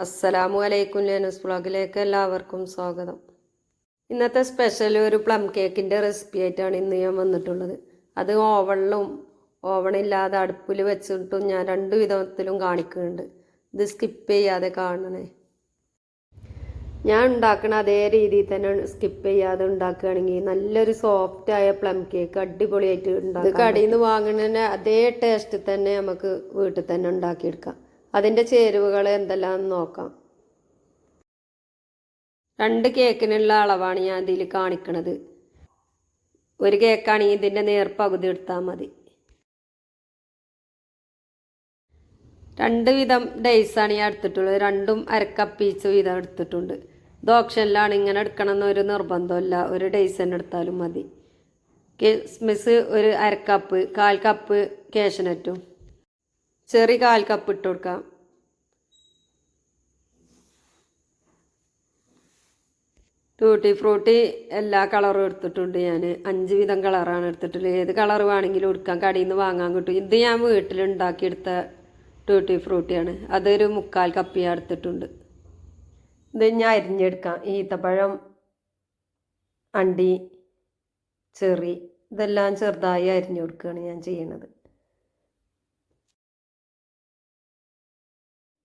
അസ്സലാമു അലൈക്കും ലേനസ് വ്ളോഗിലേക്ക് എല്ലാവർക്കും സ്വാഗതം. ഇന്നത്തെ സ്പെഷ്യൽ ഒരു പ്ലം കേക്കിൻ്റെ റെസിപ്പി ആയിട്ടാണ് ഇന്ന് ഞാൻ വന്നിട്ടുള്ളത്. അത് ഓവണില്ലാതെ അടുപ്പിൽ വെച്ചിട്ടും ഞാൻ രണ്ട് വിധത്തിലും കാണിക്കുന്നുണ്ട്. ഇത് സ്കിപ്പ് ചെയ്യാതെ കാണണേ. ഞാൻ ഉണ്ടാക്കണ അതേ രീതിയിൽ തന്നെ സ്കിപ്പ് ചെയ്യാതെ ഉണ്ടാക്കുകയാണെങ്കിൽ നല്ലൊരു സോഫ്റ്റായ പ്ലം കേക്ക് അടിപൊളിയായിട്ട് ഉണ്ടാക്കാം. ഇത് കടയിൽ നിന്ന് വാങ്ങുന്നതിന് അതേ ടേസ്റ്റ് തന്നെ നമുക്ക് വീട്ടിൽ തന്നെ ഉണ്ടാക്കിയെടുക്കാം. അതിൻ്റെ ചേരുവകൾ എന്തെല്ലാം നോക്കാം. 2 കേക്കിനുള്ള അളവാണ് ഞാൻ ഇതിൽ കാണിക്കണത്. ഒരു കേക്കാണെങ്കിൽ ഇതിൻ്റെ നേർപകുതി എടുത്താൽ മതി. 2 വിധം ഡേയ്സാണ് ഞാൻ എടുത്തിട്ടുള്ളത്. രണ്ടും അരക്കപ്പീച്ച് വീതം എടുത്തിട്ടുണ്ട്. ഇത് ഓപ്ഷനിലാണ്, ഇങ്ങനെ എടുക്കണമെന്നൊരു നിർബന്ധമില്ല. ഒരു ഡേയ്സ് തന്നെ എടുത്താലും മതി. കിസ്മിസ് ഒരു അരക്കപ്പ്, 1/4 കപ്പ് കാഷ്നട്ടും ചെറിയ 1/4 കപ്പ് ഇട്ട് കൊടുക്കാം. ടൂട്ടി ഫ്രൂട്ടി എല്ലാ കളറും എടുത്തിട്ടുണ്ട്. ഞാൻ 5 വിധം കളറാണ് എടുത്തിട്ടുള്ളത്. ഏത് കളർ വേണമെങ്കിലും എടുക്കാം, കടയിൽ നിന്ന് വാങ്ങാൻ കിട്ടും. ഇത് ഞാൻ വീട്ടിലുണ്ടാക്കിയെടുത്ത ടൂട്ടി ഫ്രൂട്ടിയാണ്. അതൊരു 1/4 കപ്പ് ഞാൻ എടുത്തിട്ടുണ്ട്. ഇത് ഞാൻ അരിഞ്ഞെടുക്കാം. ഈത്തപ്പഴം, അണ്ടി, ചെറി ഇതെല്ലാം ചെറുതായി അരിഞ്ഞു കൊടുക്കുകയാണ് ഞാൻ ചെയ്യുന്നത്.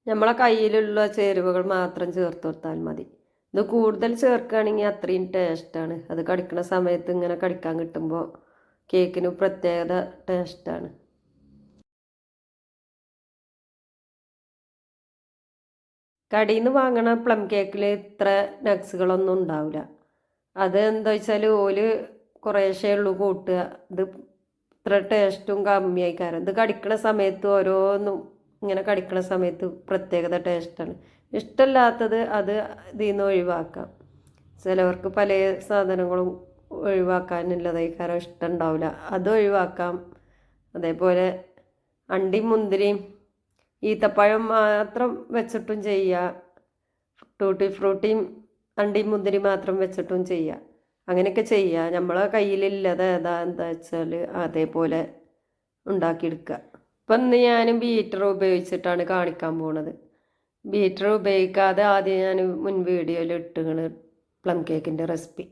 നമ്മളെ കയ്യിലുള്ള ചേരുവകൾ മാത്രം ചേർത്ത് കൊടുത്താൽ മതി. ഇത് കൂടുതൽ ചേർക്കുകയാണെങ്കിൽ അത്രയും ടേസ്റ്റാണ്. അത് കടിക്കുന്ന സമയത്ത് ഇങ്ങനെ കടിക്കാൻ കിട്ടുമ്പോൾ കേക്കിന് പ്രത്യേകത ടേസ്റ്റാണ്. കടയിൽ നിന്ന് വാങ്ങണ പ്ലം കേക്കിൽ ഇത്ര നട്ട്സുകളൊന്നും ഉണ്ടാവില്ല. അത് എന്താ വെച്ചാൽ ഓല് കുറേശ്ശേ ഉള്ളൂ കൂട്ടുക. ഇത് ഇത്ര ടേസ്റ്റും കമ്മിയായി. കാരണം ഇത് കടിക്കണ സമയത്ത് ഓരോന്നും ഇങ്ങനെ കടിക്കണ സമയത്ത് പ്രത്യേകത ടേസ്റ്റാണ്. ഇഷ്ടമില്ലാത്തത് അത് ഇതിൽ നിന്ന് ഒഴിവാക്കാം. ചിലവർക്ക് പല സാധനങ്ങളും ഒഴിവാക്കാനുള്ളതായി കാരണം ഇഷ്ടം ഉണ്ടാവില്ല, അത് ഒഴിവാക്കാം. അതേപോലെ അണ്ടിയും മുന്തിരിയും ഈത്തപ്പഴം മാത്രം വെച്ചിട്ടും ചെയ്യുക. ടൂട്ടി ഫ്രൂട്ടിയും അണ്ടിയും മുന്തിരി മാത്രം വെച്ചിട്ടും ചെയ്യുക. അങ്ങനെയൊക്കെ ചെയ്യുക. നമ്മളെ കയ്യിലില്ലത് എന്താ വെച്ചാൽ അതേപോലെ ഉണ്ടാക്കിയെടുക്കുക. ഇപ്പം ഇന്ന് ഞാൻ ബീറ്റർ ഉപയോഗിച്ചിട്ടാണ് കാണിക്കാൻ പോണത്. ബീറ്റർ ഉപയോഗിക്കാതെ ആദ്യം ഞാൻ മുൻ വീഡിയോയിൽ ഇട്ടുകണ് പ്ലം കേക്കിൻ്റെ റെസിപ്പി.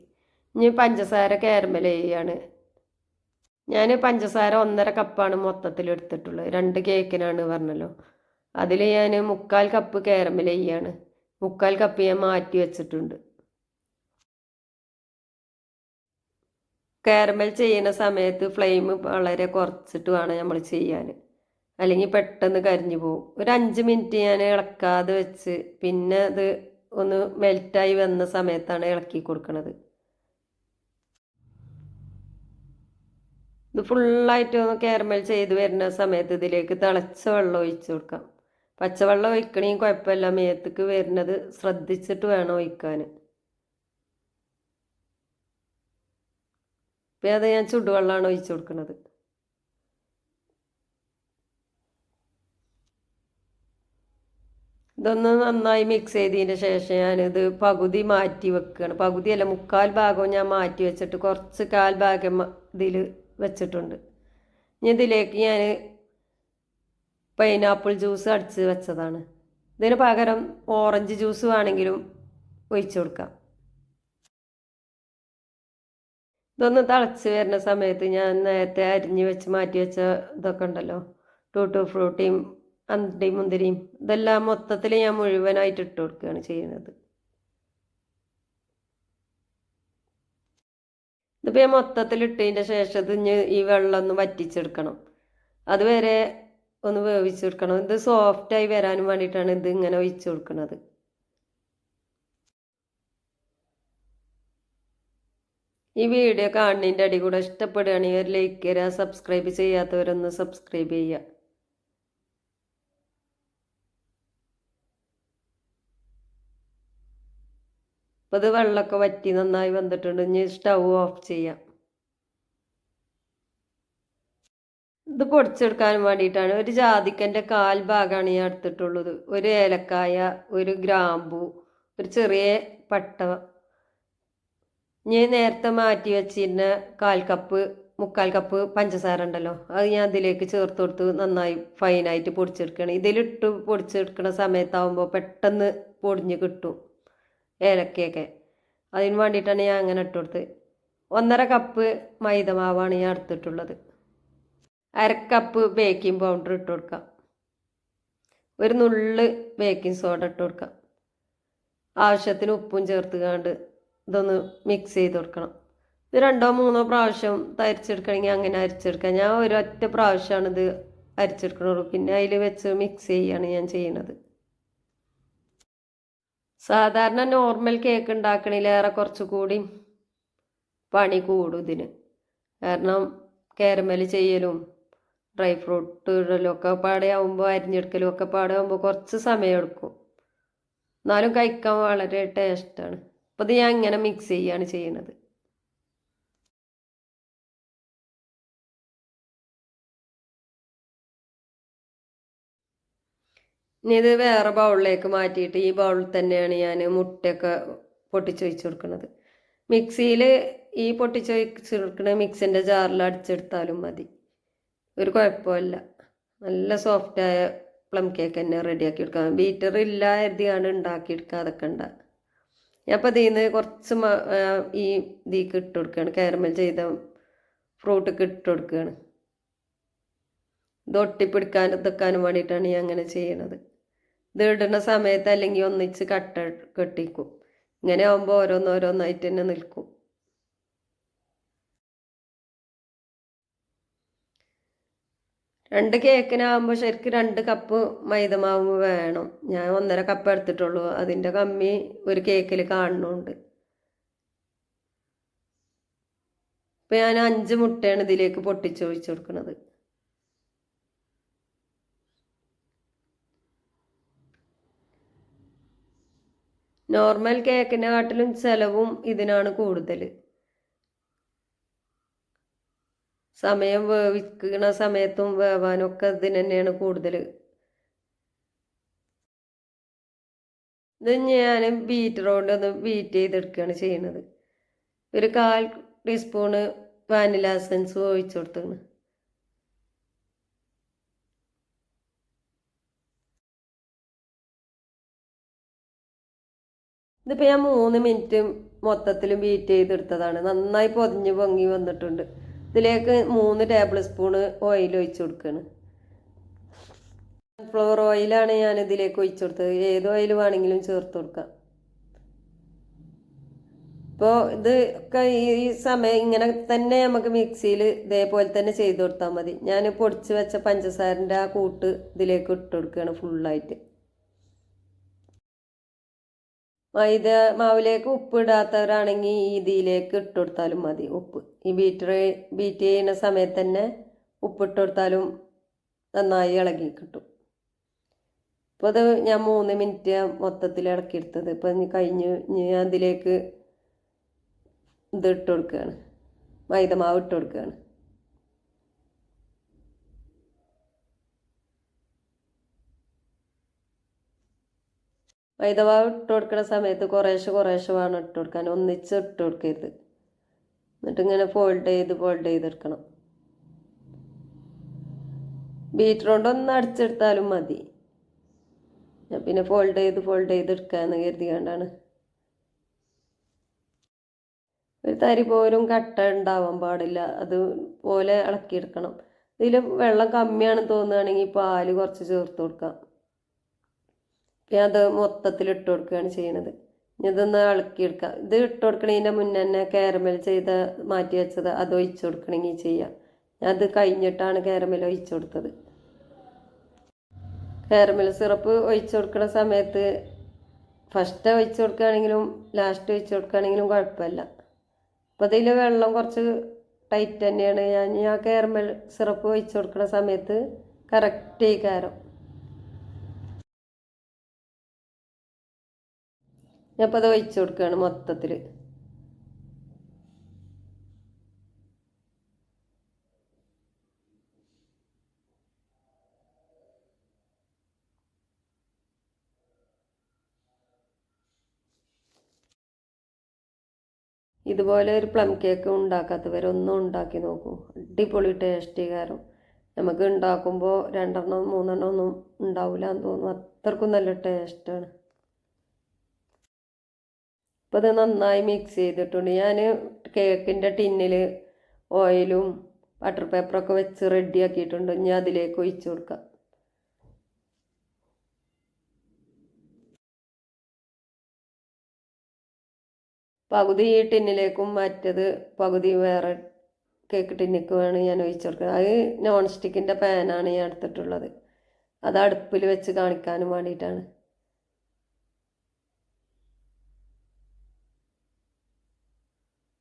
ഇനി പഞ്ചസാര കാരമൽ ചെയ്യാണ്. ഞാൻ പഞ്ചസാര 1.5 കപ്പാണ് മൊത്തത്തിൽ എടുത്തിട്ടുള്ളത്. 2 കേക്കിനാണ് പറഞ്ഞല്ലോ. അതിൽ ഞാൻ 1/4 കപ്പ് കാരമൽ ചെയ്യാണ്. 1/4 കപ്പ് ഞാൻ മാറ്റി വെച്ചിട്ടുണ്ട്. കാരമൽ ചെയ്യുന്ന സമയത്ത് ഫ്ലെയിം വളരെ കുറച്ചിട്ട് വേണം നമ്മൾ ചെയ്യാൻ, അല്ലെങ്കിൽ പെട്ടെന്ന് കരിഞ്ഞു പോകും. ഒരു 5 മിനിറ്റ് ഞാൻ ഇളക്കാതെ വെച്ച് പിന്നെ അത് ഒന്ന് മെൽറ്റായി വന്ന സമയത്താണ് ഇളക്കി കൊടുക്കുന്നത്. ഇത് ഫുള്ളായിട്ട് ഒന്ന് കാരമൽ ചെയ്ത് വരുന്ന സമയത്ത് ഇതിലേക്ക് തിളച്ച വെള്ളം ഒഴിച്ച് കൊടുക്കാം. പച്ചവെള്ളം ഒഴിക്കണമെങ്കിൽ കുഴപ്പമില്ല, മേത്തേക്ക് വരുന്നത് ശ്രദ്ധിച്ചിട്ട് വേണം ഒഴിക്കാൻ. ഇപ്പം അത് ഞാൻ ചുടുവെള്ളമാണ് ഒഴിച്ച് കൊടുക്കുന്നത്. ഇതൊന്ന് നന്നായി മിക്സ് ചെയ്തതിന് ശേഷം ഞാനിത് പകുതി മാറ്റി വെക്കുകയാണ്. പകുതിയല്ല, 1/4 ഭാഗവും ഞാൻ മാറ്റി വെച്ചിട്ട് കുറച്ച് 1/4 ഭാഗം ഇതിൽ വെച്ചിട്ടുണ്ട്. ഇനി ഇതിലേക്ക് ഞാൻ പൈനാപ്പിൾ ജ്യൂസ് അടിച്ച് വെച്ചതാണ്. ഇതിന് പകരം ഓറഞ്ച് ജ്യൂസ് വേണമെങ്കിലും ഒഴിച്ചു കൊടുക്കാം. ഇതൊന്ന് തിളച്ച് വരുന്ന സമയത്ത് ഞാൻ നേരത്തെ അരിഞ്ഞ് വെച്ച് മാറ്റി വെച്ച ഇതൊക്കെ ഉണ്ടല്ലോ, ടൂട്ടി ഫ്രൂട്ടിയും അണ്ടിയും മുന്തിരിയും ഇതെല്ലാം മൊത്തത്തിൽ ഞാൻ മുഴുവനായിട്ട് ഇട്ട് കൊടുക്കുകയാണ് ചെയ്യുന്നത്. ഇതിപ്പോൾ ഞാൻ മൊത്തത്തിൽ ഇട്ടതിൻ്റെ ശേഷം ഇത് ഈ വെള്ളം ഒന്ന് വറ്റിച്ചെടുക്കണം. അതുവരെ ഒന്ന് വേവിച്ചെടുക്കണം. ഇത് സോഫ്റ്റായി വരാനും വേണ്ടിയിട്ടാണ് ഇത് ഇങ്ങനെ ഒഴിച്ചു കൊടുക്കുന്നത്. ഈ വീഡിയോ കാണുന്നതിൻ്റെ അടി കൂടെ ഇഷ്ടപ്പെടുകയാണെങ്കിൽ ഒരു ലൈക്ക് തരിക. സബ്സ്ക്രൈബ് ചെയ്യാത്തവരൊന്ന് സബ്സ്ക്രൈബ് ചെയ്യുക. അപ്പോൾ ഇത് വെള്ളമൊക്കെ വറ്റി നന്നായി വന്നിട്ടുണ്ട്. ഇനി സ്റ്റൗ ഓഫ് ചെയ്യാം. ഇത് പൊടിച്ചെടുക്കാൻ വേണ്ടിയിട്ടാണ്. ഒരു ജാതിക്കൻ്റെ 1/4 ഭാഗമാണ് ഞാൻ എടുത്തിട്ടുള്ളത്. ഒരു ഏലക്കായ, ഒരു ഗ്രാമ്പു, ഒരു ചെറിയ പട്ട. ഞാൻ നേരത്തെ മാറ്റി വെച്ചിരുന്ന 1/4 കപ്പ് 1/4 കപ്പ് പഞ്ചസാര ഉണ്ടല്ലോ, അത് ഞാൻ അതിലേക്ക് ചേർത്ത് കൊടുത്ത് നന്നായി ഫൈനായിട്ട് പൊടിച്ചെടുക്കുകയാണ്. ഇതിലിട്ട് പൊടിച്ചെടുക്കുന്ന സമയത്താവുമ്പോൾ പെട്ടെന്ന് പൊടിഞ്ഞ് കിട്ടും ഏലക്കയൊക്കെ. അതിന് വേണ്ടിയിട്ടാണ് ഞാൻ അങ്ങനെ ഇട്ട് കൊടുത്തത്. 1/2 കപ്പ് മൈദമാവാണ് ഞാൻ എടുത്തിട്ടുള്ളത്. 1/2 കപ്പ് ബേക്കിംഗ് പൗഡർ ഇട്ട് കൊടുക്കാം. ഒരു നുള്ള് ബേക്കിംഗ് സോഡ ഇട്ട് കൊടുക്കാം. ആവശ്യത്തിന് ഉപ്പും ചേർത്തുകൊണ്ട് ഇതൊന്ന് മിക്സ് ചെയ്ത് കൊടുക്കണം. ഇത് 2-3 പ്രാവശ്യം അരിച്ചെടുക്കണമെങ്കിൽ അങ്ങനെ അരിച്ചെടുക്കാം. ഞാൻ ഒരൊറ്റ പ്രാവശ്യമാണ് ഇത് അരിച്ചെടുക്കണുള്ളൂ. പിന്നെ അതിൽ വെച്ച് മിക്സ് ചെയ്യാണ് ഞാൻ ചെയ്യുന്നത്. സാധാരണ നോർമൽ കേക്ക് ഉണ്ടാക്കണതിലേറെ കുറച്ചുകൂടി പണി കൂടും ഇതിന്. കാരണം കാരമൽ ചെയ്യലും ഡ്രൈ ഫ്രൂട്ട് ഇടലും ഒക്കെ പാടെയാവുമ്പോൾ അരിഞ്ഞെടുക്കലും ഒക്കെ പാടെയാവുമ്പോൾ കുറച്ച് സമയം എടുക്കും. എന്നാലും കഴിക്കാൻ വളരെ ടേസ്റ്റാണ്. അപ്പോൾ ഇത് ഞാൻ ഇങ്ങനെ മിക്സ് ചെയ്യാണ് ചെയ്യുന്നത്. ഇനി ഇത് വേറെ ബൗളിലേക്ക് മാറ്റിയിട്ട് ഈ ബൗളിൽ തന്നെയാണ് ഞാൻ മുട്ടയൊക്കെ പൊട്ടിച്ചൊഴിച്ച് കൊടുക്കുന്നത്. മിക്സിയിൽ ഈ പൊട്ടിച്ചൊഴിച്ച് കൊടുക്കുന്ന മിക്സിൻ്റെ ജാറിൽ അടിച്ചെടുത്താലും മതി, ഒരു കുഴപ്പമില്ല. നല്ല സോഫ്റ്റായ പ്ലം കേക്ക് തന്നെ റെഡിയാക്കി എടുക്കാം. ബീറ്റർ ഇല്ല എഴുതിയാണ് ഉണ്ടാക്കിയെടുക്കാതൊക്കെ ഉണ്ട്. ഞാൻ അപ്പോൾ ഇതിൽ നിന്ന് കുറച്ച് ഈ ഇതിലേക്ക് ഇട്ട് കൊടുക്കുകയാണ്, കാരമൽ ചെയ്ത ഫ്രൂട്ടൊക്കെ ഇട്ട് കൊടുക്കുകയാണ്. ഇത് ഒട്ടിപ്പിടിക്കാനും ഇതൊക്കാനും വേണ്ടിയിട്ടാണ് ഞാൻ അങ്ങനെ ചെയ്യണത്. ഇത് ഇടുന്ന സമയത്ത് അല്ലെങ്കിൽ ഒന്നിച്ച് കെട്ടിക്കും. ഇങ്ങനെ ആകുമ്പോൾ ഓരോന്നോരോന്നായിട്ട് തന്നെ നിൽക്കും. രണ്ട് കേക്കിനാകുമ്പോൾ ശരിക്കും 2 കപ്പ് മൈദമാവ് വേണം. ഞാൻ 1.5 കപ്പ് എടുത്തിട്ടുള്ളൂ. അതിൻ്റെ കമ്മി ഒരു കേക്കിൽ കാണുന്നുണ്ട്. ഇപ്പം ഞാൻ 5 മുട്ടയാണ് ഇതിലേക്ക് പൊട്ടിച്ചൊഴിച്ച് കൊടുക്കുന്നത്. നോർമൽ കേക്കിനെക്കാട്ടിലും ചിലവും ഇതിനാണ് കൂടുതൽ. സമയം വേവിക്കുന്ന സമയത്തും വേവാനൊക്കെ ഇതിന് തന്നെയാണ് കൂടുതൽ. ഇത് ഞാൻ ബീറ്റർ കൊണ്ട് ഒന്ന് ബീറ്റ് ചെയ്തെടുക്കുകയാണ് ചെയ്യുന്നത്. ഒരു 1/4 ടീസ്പൂണ് വാനില എസൻസ് ഒഴിച്ചു കൊടുത്താണ്. ഇതിപ്പോൾ ഞാൻ 3 മിനിറ്റ് മൊത്തത്തിൽ ബീറ്റ് ചെയ്തെടുത്തതാണ്. നന്നായി പൊതിഞ്ഞ് പൊങ്ങി വന്നിട്ടുണ്ട്. ഇതിലേക്ക് 3 ടേബിൾ സ്പൂണ് ഓയിൽ ഒഴിച്ച് കൊടുക്കുകയാണ്. സൺഫ്ലവർ ഓയിലാണ് ഞാൻ ഇതിലേക്ക് ഒഴിച്ചു കൊടുത്തത്. ഏത് ഓയിൽ വേണമെങ്കിലും ചേർത്ത് കൊടുക്കാം. ഇപ്പോൾ ഇത് ഒക്കെ ഈ സമയം ഇങ്ങനെ തന്നെ നമുക്ക് മിക്സിയിൽ ഇതേപോലെ തന്നെ ചെയ്ത് കൊടുത്താൽ മതി. ഞാൻ പൊടിച്ച് വെച്ച പഞ്ചസാരൻ്റെ ആ കൂട്ട് ഇതിലേക്ക് ഇട്ട് കൊടുക്കുകയാണ് ഫുള്ളായിട്ട്. മൈദ മാവിലേക്ക് ഉപ്പ് ഇടാത്തവരാണെങ്കിൽ ഇതിലേക്ക് ഇട്ട് കൊടുത്താലും മതി ഉപ്പ്. ഈ ബീറ്റ് ചെയ്യുന്ന സമയത്ത് തന്നെ ഉപ്പിട്ട് കൊടുത്താലും നന്നായി ഇളകി കിട്ടും. ഇപ്പോൾ അത് ഞാൻ 3 മിനിറ്റ് മൊത്തത്തിൽ ഇളക്കിയെടുത്തത്. ഇപ്പോൾ ഇനി കഴിഞ്ഞ് ഞാൻ അതിലേക്ക് ഇത് ഇട്ട് കൊടുക്കുകയാണ്, മൈദമാവ് ഇട്ട് കൊടുക്കുകയാണ്. മൈദമാവ് ഇട്ട് കൊടുക്കുന്ന സമയത്ത് കുറേശ്ശെ വേണം ഇട്ട് കൊടുക്കാൻ, ഒന്നിച്ച് ഇട്ട് കൊടുക്കരുത്. എന്നിട്ടിങ്ങനെ ഫോൾഡ് ചെയ്തെടുക്കണം. ബീറ്റർ കൊണ്ടൊന്ന് അടിച്ചെടുത്താലും മതി. ഞാൻ പിന്നെ ഫോൾഡ് ചെയ്തെടുക്കാമെന്ന് കരുതികൊണ്ടാണ്. ഒരു തരി പോലും കട്ട ഉണ്ടാവാൻ പാടില്ല, അതുപോലെ ഇളക്കിയെടുക്കണം. ഇതിൽ വെള്ളം കമ്മിയാണെന്ന് തോന്നുകയാണെങ്കിൽ പാല് കുറച്ച് ചേർത്ത് കൊടുക്കാം. ഞാൻ അത് മൊത്തത്തിൽ ഇട്ട് കൊടുക്കുകയാണ് ചെയ്യണത്. ഇതൊന്ന് ഇളക്കിയെടുക്കാം. ഇത് ഇട്ട് കൊടുക്കണതിൻ്റെ മുന്നേ തന്നെ കാരമൽ ചെയ്ത് മാറ്റി വെച്ചത് അത് ഒഴിച്ചു കൊടുക്കണമെങ്കിൽ ചെയ്യാം. ഞാൻ അത് കഴിഞ്ഞിട്ടാണ് കാരമൽ ഒഴിച്ചു കൊടുത്തത്. കാരമൽ സിറപ്പ് ഒഴിച്ചു കൊടുക്കുന്ന സമയത്ത് ഫസ്റ്റ് ഒഴിച്ചു കൊടുക്കുകയാണെങ്കിലും ലാസ്റ്റ് ഒഴിച്ചു കൊടുക്കുകയാണെങ്കിലും കുഴപ്പമില്ല. അപ്പോൾ ഇതിൽ വെള്ളം കുറച്ച് ടൈറ്റ് തന്നെയാണ്. ഞാൻ കാരമൽ സിറപ്പ് ഒഴിച്ചു കൊടുക്കുന്ന സമയത്ത് കറക്റ്റ് ഈ കാരം. ഞാനിപ്പോൾ അത് ഒഴിച്ചു കൊടുക്കുകയാണ് മൊത്തത്തിൽ. ഇതുപോലെ ഒരു പ്ലം കേക്ക് ഉണ്ടാക്കാത്തവരൊന്നും ഉണ്ടാക്കി നോക്കൂ. അടിപൊളി ടേസ്റ്റ് കാരണം നമുക്ക് ഉണ്ടാക്കുമ്പോൾ 2 3 ഒന്നും ഉണ്ടാവില്ല എന്ന് തോന്നും, അത്രക്കും നല്ല ടേസ്റ്റാണ്. അപ്പോൾ ഇത് നന്നായി മിക്സ് ചെയ്തിട്ടുണ്ട്. ഞാൻ കേക്കിൻ്റെ ടിന്നിൽ ഓയിലും ബട്ടർ പേപ്പറൊക്കെ വെച്ച് റെഡിയാക്കിയിട്ടുണ്ട്. ഇനി അതിലേക്ക് ഒഴിച്ചു കൊടുക്കാം. പകുതി ഈ ടിന്നിലേക്കും മറ്റത് പകുതി വേറെ കേക്ക് ടിന്നിക്കുമാണ് ഞാൻ ഒഴിച്ചു കൊടുക്കുന്നത്. അത് നോൺ സ്റ്റിക്കിൻ്റെ പാനാണ് ഞാൻ എടുത്തിട്ടുള്ളത്. അത് അടുപ്പിൽ വെച്ച് കാണിക്കാനും വേണ്ടിയിട്ടാണ്.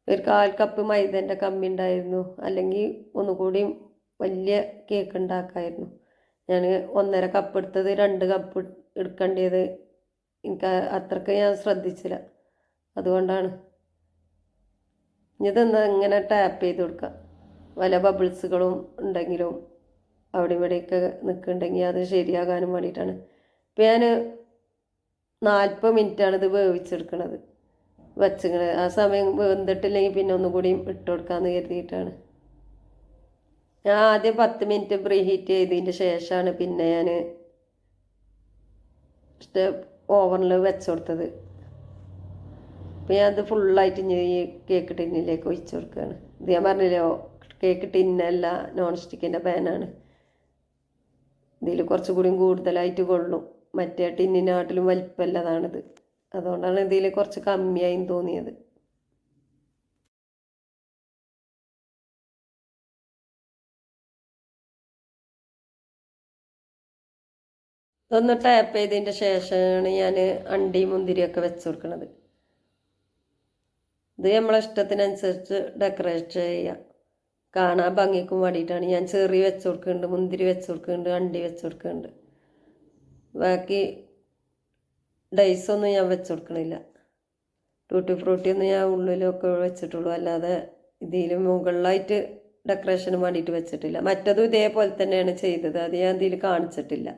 ഒരു 1/4 കപ്പ് മൈദേൻ്റെ കമ്മി ഉണ്ടായിരുന്നു, അല്ലെങ്കിൽ ഒന്നുകൂടി വലിയ കേക്ക് ഉണ്ടാക്കായിരുന്നു. ഞാൻ 1.5 കപ്പ് എടുത്തത് 2 കപ്പ് എടുക്കേണ്ടത് എനിക്ക് അത്രയ്ക്ക് ഞാൻ ശ്രദ്ധിച്ചില്ല, അതുകൊണ്ടാണ്. ഇതൊന്ന് ഇങ്ങനെ ടാപ്പ് ചെയ്ത് കൊടുക്കുക. വല്ല ബബിൾസുകളും ഉണ്ടെങ്കിലും അവിടെ ഇവിടെയൊക്കെ നിൽക്കുന്നുണ്ടെങ്കിൽ അത് ശരിയാകാനും വേണ്ടിയിട്ടാണ്. ഇപ്പം ഞാൻ 40 മിനിറ്റാണ് ഇത് വേവിച്ചെടുക്കണത് വെച്ചിങ്ങനെ. ആ സമയം വെന്തിട്ടില്ലെങ്കിൽ പിന്നെ ഒന്നുകൂടി ഇട്ട് കൊടുക്കാമെന്ന് കരുതിയിട്ടാണ്. ഞാൻ ആദ്യം 10 മിനിറ്റ് പ്രീ ഹീറ്റ് ചെയ്തതിൻ്റെ ശേഷമാണ് പിന്നെ ഞാൻ ഓവനിൽ വെച്ച് കൊടുത്തത്. അപ്പോൾ ഞാനത് ഫുള്ളായിട്ട് ഇനി ഈ കേക്ക് ടിന്നിലേക്ക് ഒഴിച്ചു കൊടുക്കുകയാണ്. ഇത് ഞാൻ പറഞ്ഞില്ലേ, കേക്ക് ടിന്നല്ല, നോൺ സ്റ്റിക്കിൻ്റെ പാനാണ്. ഇതിൽ കുറച്ചുകൂടി കൂടുതലായിട്ട് കൊള്ളും. മറ്റേ ടിന്നിനാട്ടിലും വലിപ്പമുള്ളതാണിത്, അതുകൊണ്ടാണ് ഇതിൽ കുറച്ച് കമ്മിയായി തോന്നിയത്. ഇതൊന്ന് ടാപ്പ് ചെയ്തതിൻ്റെ ശേഷമാണ് ഞാൻ അണ്ടി മുന്തിരിയൊക്കെ വെച്ച് കൊടുക്കുന്നത്. ഇത് നമ്മളെ ഇഷ്ടത്തിനനുസരിച്ച് ഡെക്കറേറ്റ് ചെയ്യാം. കാണാൻ ഭംഗിക്കും വേണ്ടിയിട്ടാണ് ഞാൻ ചെറി വെച്ച് കൊടുക്കുന്നുണ്ട്, മുന്തിരി വെച്ച് കൊടുക്കുന്നുണ്ട്, അണ്ടി വെച്ച് കൊടുക്കുന്നുണ്ട്. ബാക്കി ഡൈസൊന്നും ഞാൻ വെച്ച് കൊടുക്കണില്ല. ടൂട്ടി ഫ്രൂട്ടി ഒന്നും ഞാൻ ഉള്ളിലൊക്കെ വെച്ചിട്ടുള്ളൂ, അല്ലാതെ ഇതിൽ മുകളിലായിട്ട് ഡെക്കറേഷന് വേണ്ടിയിട്ട് വെച്ചിട്ടില്ല. മറ്റതും ഇതേപോലെ തന്നെയാണ് ചെയ്തത്, അത് ഞാൻ ഇതിൽ കാണിച്ചിട്ടില്ല.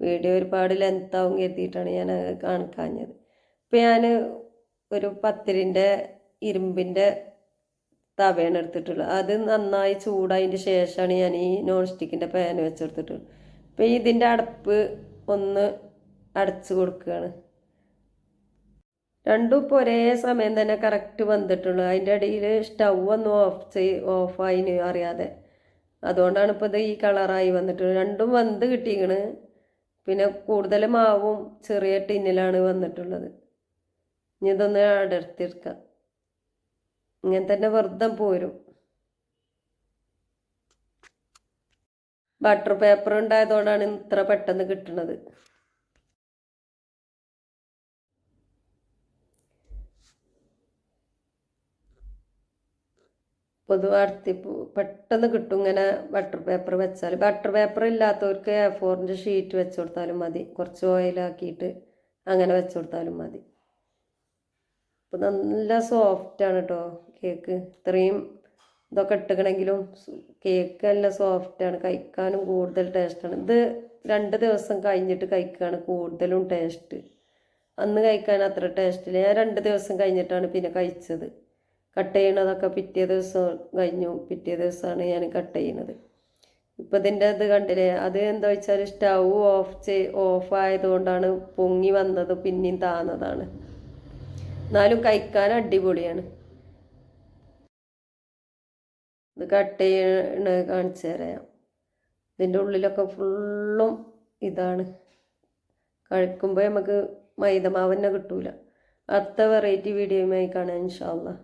വീഡിയോ ഒരുപാട് ലെങ്ത്താവും കരുതിയിട്ടാണ് ഞാൻ കാണിക്കാഞ്ഞത്. ഇപ്പം ഞാൻ ഒരു പത്തിരിൻ്റെ ഇരുമ്പിൻ്റെ തവയാണ് എടുത്തിട്ടുള്ളത്. അത് നന്നായി ചൂടായതിൻ്റെ ശേഷമാണ് ഞാൻ ഈ നോൺ സ്റ്റിക്കിൻ്റെ പാൻ വെച്ചെടുത്തിട്ടുള്ളത്. അപ്പോൾ ഇതിൻ്റെ അടപ്പ് ഒന്ന് അടച്ചു കൊടുക്കുകയാണ്. രണ്ടും ഇപ്പോൾ ഒരേ സമയം തന്നെ കറക്റ്റ് വന്നിട്ടുള്ളൂ. അതിൻ്റെ ഇടയിൽ സ്റ്റൗ ഒന്ന് ഓഫായിന് അറിയാതെ, അതുകൊണ്ടാണ് ഇപ്പോൾ ഇത് ഈ കളറായി വന്നിട്ടുള്ളത്. രണ്ടും വന്ന് കിട്ടിയിരിക്കണ്. പിന്നെ കൂടുതൽ മാവും ചെറിയ ടിന്നിലാണ് വന്നിട്ടുള്ളത്. ഇനി ഇതൊന്ന് അടർത്തിയെടുക്കാം. ഇങ്ങനെ തന്നെ വെറുതെ പോരും. ബട്ടർ പേപ്പർ ഉണ്ടായതുകൊണ്ടാണ് ഇത്ര പെട്ടെന്ന് കിട്ടുന്നത്. പൊതുവെ പെട്ടെന്ന് കിട്ടും ഇങ്ങനെ ബട്ടർ പേപ്പർ വെച്ചാൽ. ബട്ടർ പേപ്പർ ഇല്ലാത്തവർക്ക് A4 ഷീറ്റ് വെച്ച് കൊടുത്താലും മതി. കുറച്ച് ഓയിലാക്കിയിട്ട് അങ്ങനെ വെച്ച് കൊടുത്താലും മതി. അപ്പോൾ നല്ല സോഫ്റ്റാണ് കേട്ടോ കേക്ക്. ഇത്രയും ഇതൊക്കെ ഇട്ടുകണമെങ്കിലും കേക്ക് നല്ല സോഫ്റ്റാണ്, കഴിക്കാനും കൂടുതൽ ടേസ്റ്റാണ്. ഇത് 2 ദിവസം കഴിഞ്ഞിട്ട് കഴിക്കുകയാണ് കൂടുതലും ടേസ്റ്റ്. അന്ന് കഴിക്കാൻ അത്ര ടേസ്റ്റില്ല. ഞാൻ 2 ദിവസം കഴിഞ്ഞിട്ടാണ് പിന്നെ കഴിച്ചത്. കട്ട് ചെയ്യണതൊക്കെ പിറ്റേ ദിവസം കഴിഞ്ഞു, പിറ്റേ ദിവസമാണ് ഞാൻ കട്ട് ചെയ്യുന്നത്. ഇപ്പം ഇതിൻ്റെ ഇത് കണ്ടില്ലേ, അത് എന്താ വെച്ചാൽ സ്റ്റൗ ഓഫ് ആയതുകൊണ്ടാണ് പൊങ്ങി വന്നത്, പിന്നെയും താന്നതാണ്. എന്നാലും കഴിക്കാൻ അടിപൊളിയാണ്. ഇത് കട്ട് ചെയ്യണ കാണിച്ചു തരാം. ഇതിൻ്റെ ഉള്ളിലൊക്കെ ഫുള്ളും ഇതാണ്. കഴിക്കുമ്പോൾ നമുക്ക് മൈദമാവ് തന്നെ കിട്ടൂല. അടുത്ത വെറൈറ്റി വീഡിയോയുമായി കാണാം ഇൻഷാ അല്ലാഹ്.